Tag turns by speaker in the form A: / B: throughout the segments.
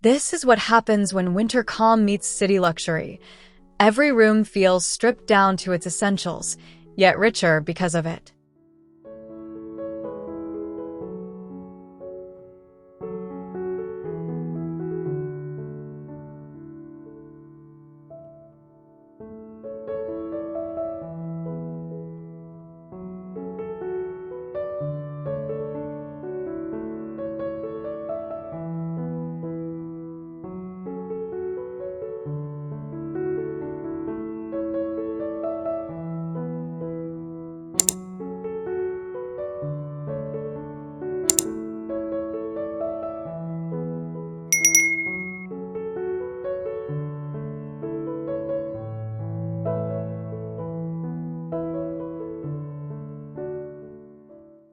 A: This is what happens when winter calm meets city luxury. Every room feels stripped down to its essentials, yet richer because of it.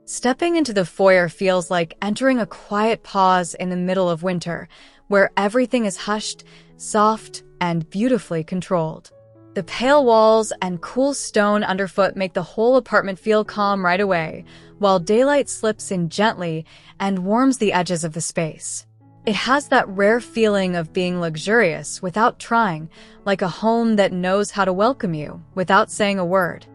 A: Stepping into the foyer feels like entering a quiet pause in the middle of winter, where everything is hushed, soft, and beautifully controlled. The pale walls and cool stone underfoot make the whole apartment feel calm right away, while daylight slips in gently and warms the edges of the space. It has that rare feeling of being luxurious without trying, like a home that knows how to welcome you without saying a word.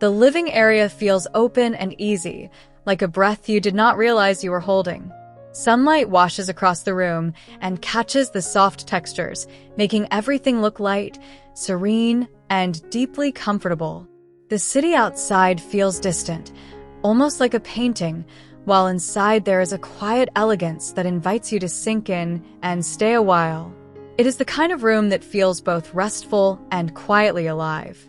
A: The living area feels open and easy, like a breath you did not realize you were holding. Sunlight washes across the room and catches the soft textures, making everything look light, serene, and deeply comfortable. The city outside feels distant, almost like a painting, while inside there is a quiet elegance that invites you to sink in and stay a while. It is the kind of room that feels both restful and quietly alive.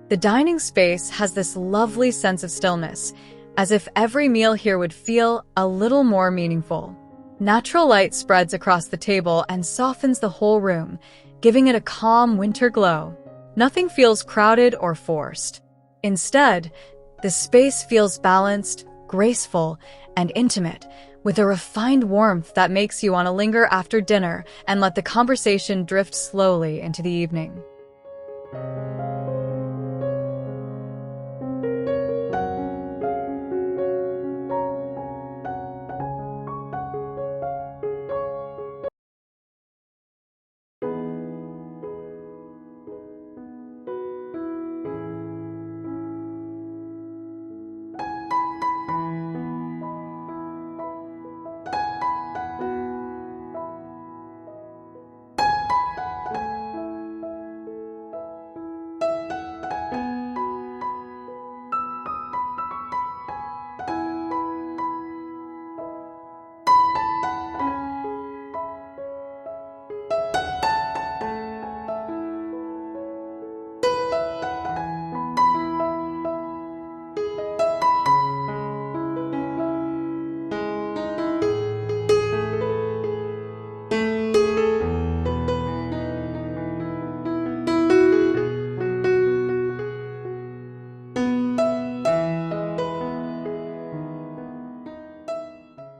A: The dining space has this lovely sense of stillness, as if every meal here would feel a little more meaningful. Natural light spreads across the table and softens the whole room, giving it a calm winter glow. Nothing feels crowded or forced. Instead, the space feels balanced, graceful, and intimate, with a refined warmth that makes you want to linger after dinner and let the conversation drift slowly into the evening.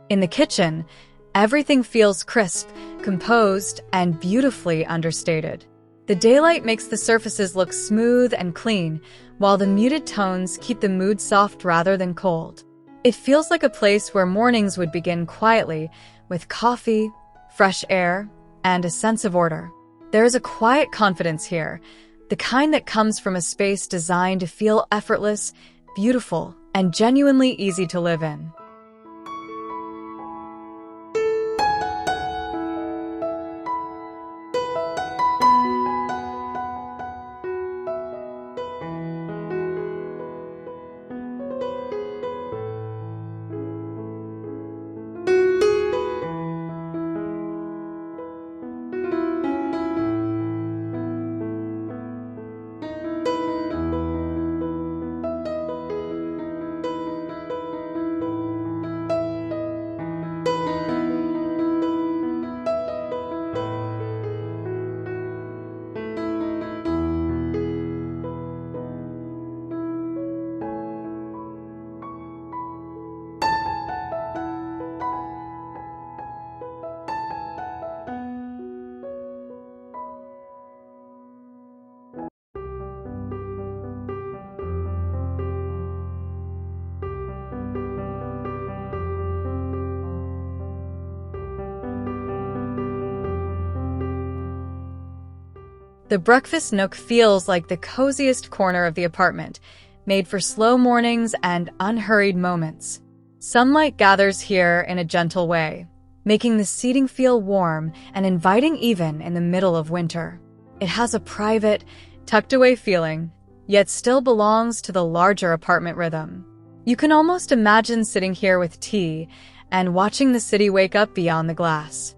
A: In the kitchen, everything feels crisp, composed, and beautifully understated. The daylight makes the surfaces look smooth and clean, while the muted tones keep the mood soft rather than cold. It feels like a place where mornings would begin quietly, with coffee, fresh air, and a sense of order. There is a quiet confidence here, the kind that comes from a space designed to feel effortless, beautiful, and genuinely easy to live in. The breakfast nook feels like the coziest corner of the apartment, made for slow mornings and unhurried moments. Sunlight gathers here in a gentle way, making the seating feel warm and inviting even in the middle of winter. It has a private, tucked-away feeling, yet still belongs to the larger apartment rhythm. You can almost imagine sitting here with tea and watching the city wake up beyond the glass.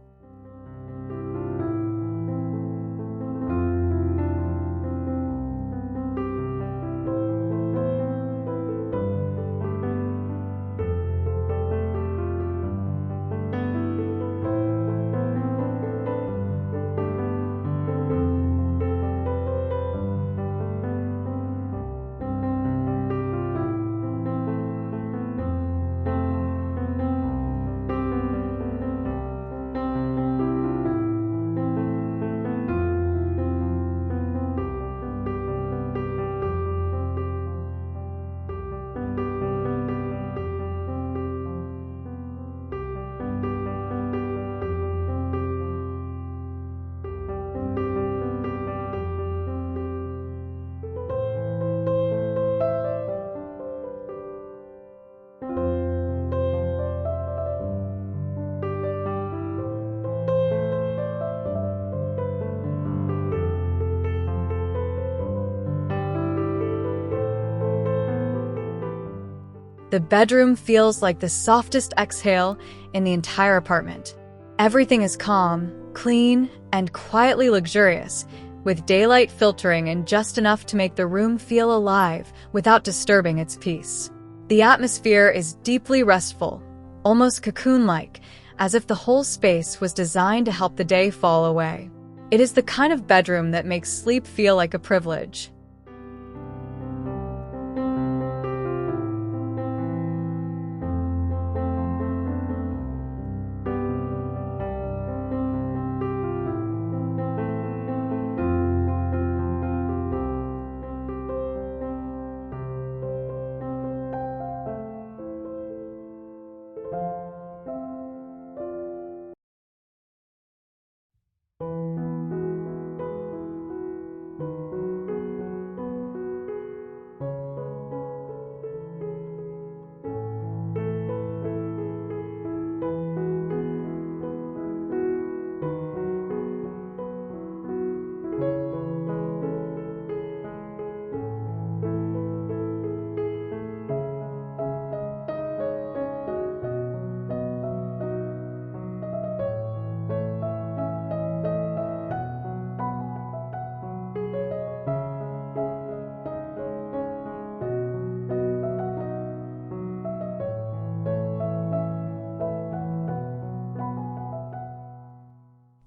A: The bedroom feels like the softest exhale in the entire apartment. Everything is calm, clean, and quietly luxurious, with daylight filtering in just enough to make the room feel alive without disturbing its peace. The atmosphere is deeply restful, almost cocoon-like, as if the whole space was designed to help the day fall away. It is the kind of bedroom that makes sleep feel like a privilege.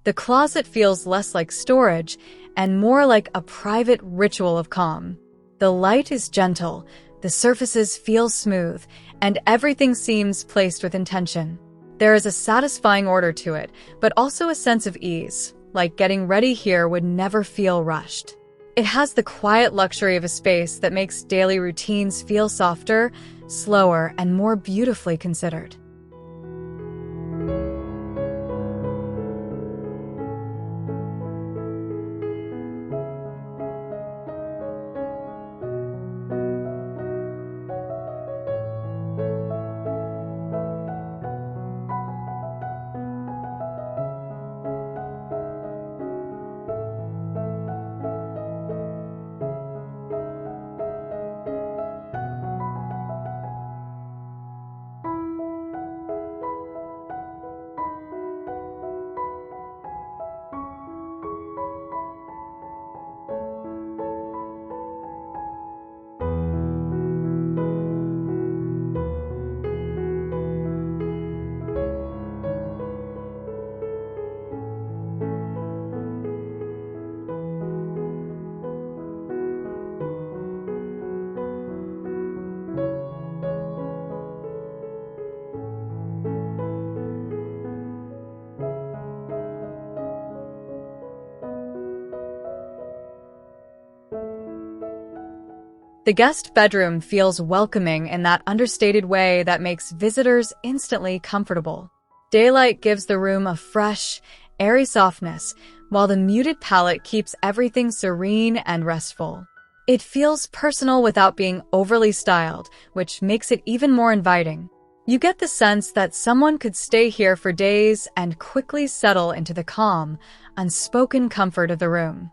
A: The closet feels less like storage and more like a private ritual of calm. The light is gentle, the surfaces feel smooth, and everything seems placed with intention. There is a satisfying order to it, but also a sense of ease, like getting ready here would never feel rushed. It has the quiet luxury of a space that makes daily routines feel softer, slower, and more beautifully considered. The guest bedroom feels welcoming in that understated way that makes visitors instantly comfortable. Daylight gives the room a fresh, airy softness, while the muted palette keeps everything serene and restful. It feels personal without being overly styled, which makes it even more inviting. You get the sense that someone could stay here for days and quickly settle into the calm, unspoken comfort of the room.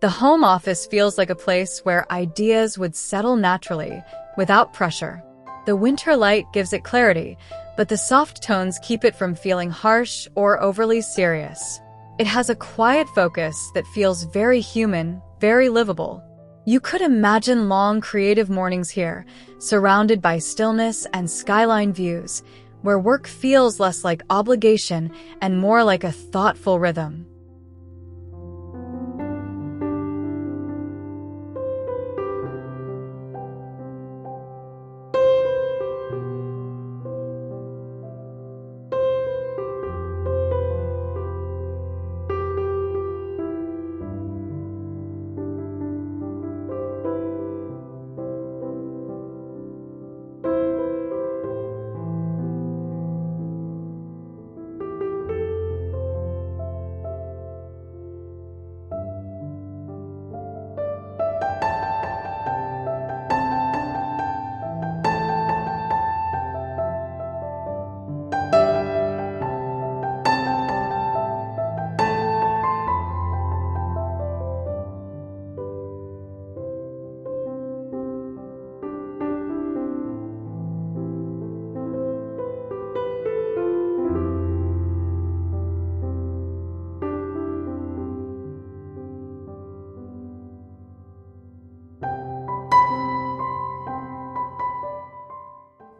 A: The home office feels like a place where ideas would settle naturally, without pressure. The winter light gives it clarity, but the soft tones keep it from feeling harsh or overly serious. It has a quiet focus that feels very human, very livable. You could imagine long creative mornings here, surrounded by stillness and skyline views, where work feels less like obligation and more like a thoughtful rhythm.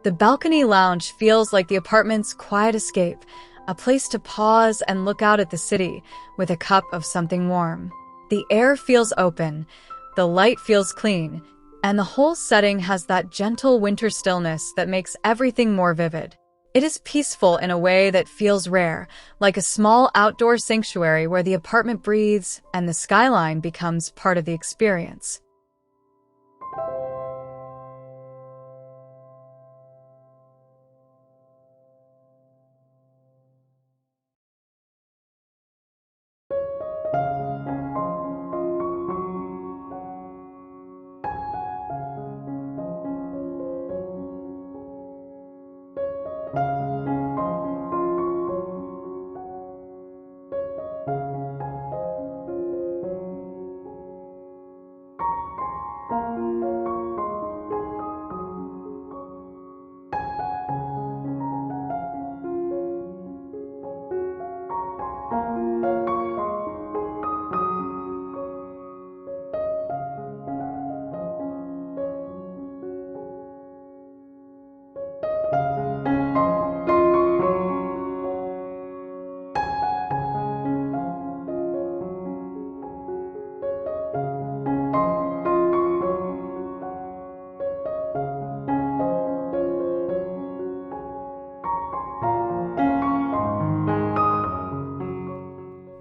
A: The balcony lounge feels like the apartment's quiet escape, a place to pause and look out at the city with a cup of something warm. The air feels open, the light feels clean, and the whole setting has that gentle winter stillness that makes everything more vivid. It is peaceful in a way that feels rare, like a small outdoor sanctuary where the apartment breathes and the skyline becomes part of the experience.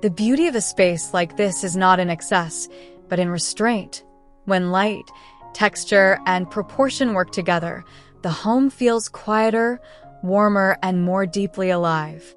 A: The beauty of a space like this is not in excess, but in restraint. When light, texture, and proportion work together, the home feels quieter, warmer, and more deeply alive.